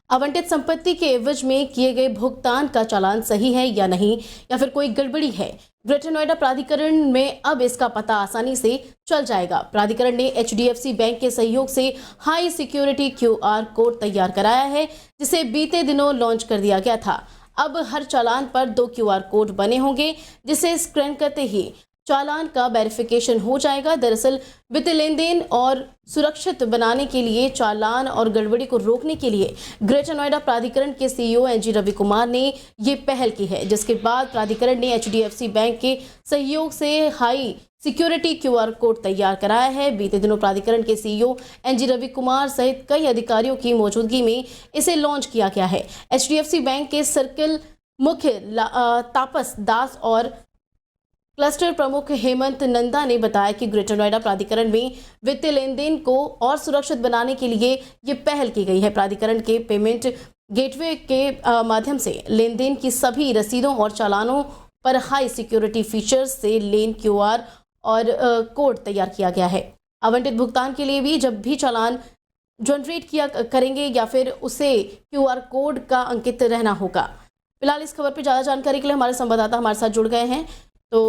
आवंटित संपत्ति के एवज में किए गए भुगतान का चालान सही है या नहीं, या फिर कोई गड़बड़ी है। ग्रेटर नोएडा प्राधिकरण में अब इसका पता आसानी से चल जाएगा। प्राधिकरण ने HDFC बैंक के सहयोग से हाई सिक्योरिटी QR कोड तैयार कराया है, जिसे बीते दिनों लॉन्च कर दिया गया था। अब हर चालान पर 2 QR कोड बने होंगे, जिसे स्कैन करते ही चालान का वेरिफिकेशन हो जाएगा। दरअसल वित्तीय लेन देन और सुरक्षित बनाने के लिए, चालान और गड़बड़ी को रोकने के लिए ग्रेटर नोएडा प्राधिकरण के CEO NG रवि कुमार ने ये पहल की है, जिसके बाद प्राधिकरण ने HDFC बैंक के सहयोग से हाई सिक्योरिटी QR कोड तैयार कराया है। बीते दिनों प्राधिकरण के CEO NG रवि कुमार सहित कई अधिकारियों की मौजूदगी में इसे लॉन्च किया गया है। HDFC बैंक के सर्कल मुख्य तापस दास और क्लस्टर प्रमुख हेमंत नंदा ने बताया कि ग्रेटर नोएडा प्राधिकरण में वित्तीय लेन देन को और सुरक्षित बनाने के लिए ये पहल की गई है। प्राधिकरण के पेमेंट गेटवे के माध्यम से लेन देन की सभी रसीदों और चालानों पर हाई सिक्योरिटी फीचर्स से लेन QR और कोड तैयार किया गया है। आवंटित भुगतान के लिए भी जब भी चालान जनरेट किया करेंगे या फिर उसे QR कोड का अंकित रहना होगा। फिलहाल इस खबर पर ज़्यादा जानकारी के लिए हमारे संवाददाता हमारे साथ जुड़ गए हैं। तो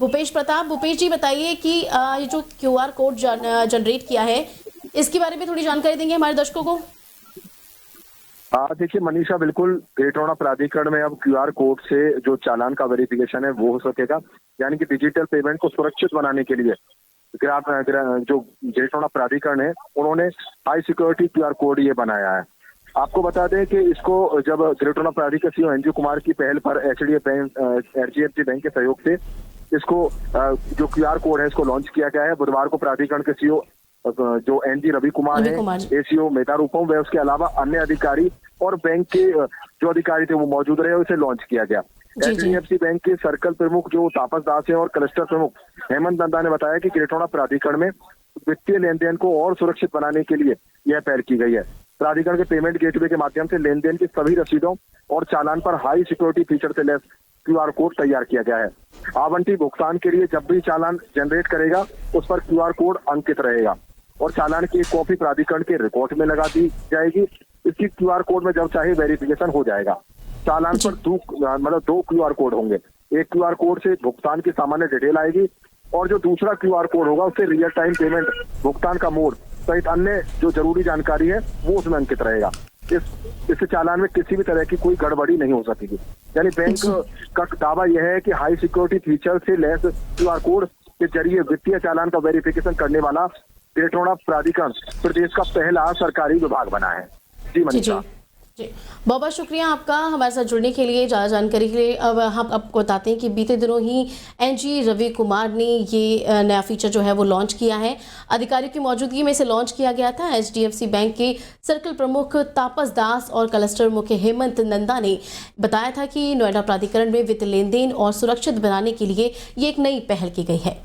भूपेश प्रताप, भूपेश जी बताइए कि ये जो QR कोड जनरेट किया है, इसके बारे में थोड़ी जानकारी देंगे हमारे दर्शकों को। देखिए मनीषा, बिल्कुल ग्रेटर नोएडा प्राधिकरण में अब QR कोड से जो चालान का वेरिफिकेशन है वो हो सकेगा। यानी कि डिजिटल पेमेंट को सुरक्षित बनाने के लिए जो ग्रेटर नोएडा प्राधिकरण है, उन्होंने हाई सिक्योरिटी QR कोड ये बनाया है। आपको बता दें कि इसको जब ग्रेटर नोएडा प्राधिकरण CEO NG कुमार की पहल पर HDFC बैंक के सहयोग से इसको जो QR कोड है इसको लॉन्च किया गया है। बुधवार को प्राधिकरण के CEO जो NG रवि कुमार है, ACO मेधा रूपम व उसके अलावा अन्य अधिकारी और बैंक के जो अधिकारी थे वो मौजूद रहे, उसे लॉन्च किया गया। HDFC बैंक के सर्कल प्रमुख जो तापस दास है और क्लस्टर प्रमुख हेमंत नंदा ने बताया कि ग्रेटर नोएडा प्राधिकरण में वित्तीय लेन देन को और सुरक्षित बनाने के लिए यह पहल की गई है। प्राधिकरण के पेमेंट गेटवे के माध्यम से लेन देन की सभी रसीदों और चालान पर हाई सिक्योरिटी फीचर से लैस QR कोड तैयार किया गया है। आवंटित भुगतान के लिए जब भी चालान जनरेट करेगा उस पर QR कोड अंकित रहेगा और चालान की एक कॉपी प्राधिकरण के रिकॉर्ड में लगा दी जाएगी। इसकी QR कोड में जब चाहे वेरिफिकेशन हो जाएगा। चालान पर दो QR कोड होंगे। एक QR कोड से भुगतान की सामान्य डिटेल आएगी और जो दूसरा QR कोड होगा उससे रियल टाइम पेमेंट, भुगतान का मोड सहित अन्य जो जरूरी जानकारी है वो उसमें अंकित रहेगा। इस चालान में किसी भी तरह की कोई गड़बड़ी नहीं हो सकेगी। यानी बैंक का दावा यह है कि हाई सिक्योरिटी फीचर से लैस QR कोड के जरिए वित्तीय चालान का वेरिफिकेशन करने वाला ग्रेटर नोएडा प्राधिकरण प्रदेश का पहला सरकारी विभाग बना है। जी मनीषा। जी, बहुत बहुत शुक्रिया आपका हमारे साथ जुड़ने के लिए, ज़्यादा जानकारी के लिए। अब हम आपको बताते हैं कि बीते दिनों ही NG रवि कुमार ने ये नया फीचर जो है वो लॉन्च किया है। अधिकारियों की मौजूदगी में इसे लॉन्च किया गया था। HDFC बैंक के सर्कल प्रमुख तापस दास और क्लस्टर मुख्य हेमंत नंदा ने बताया था कि नोएडा प्राधिकरण में वित्तीय लेन देन और सुरक्षित बनाने के लिए ये एक नई पहल की गई है।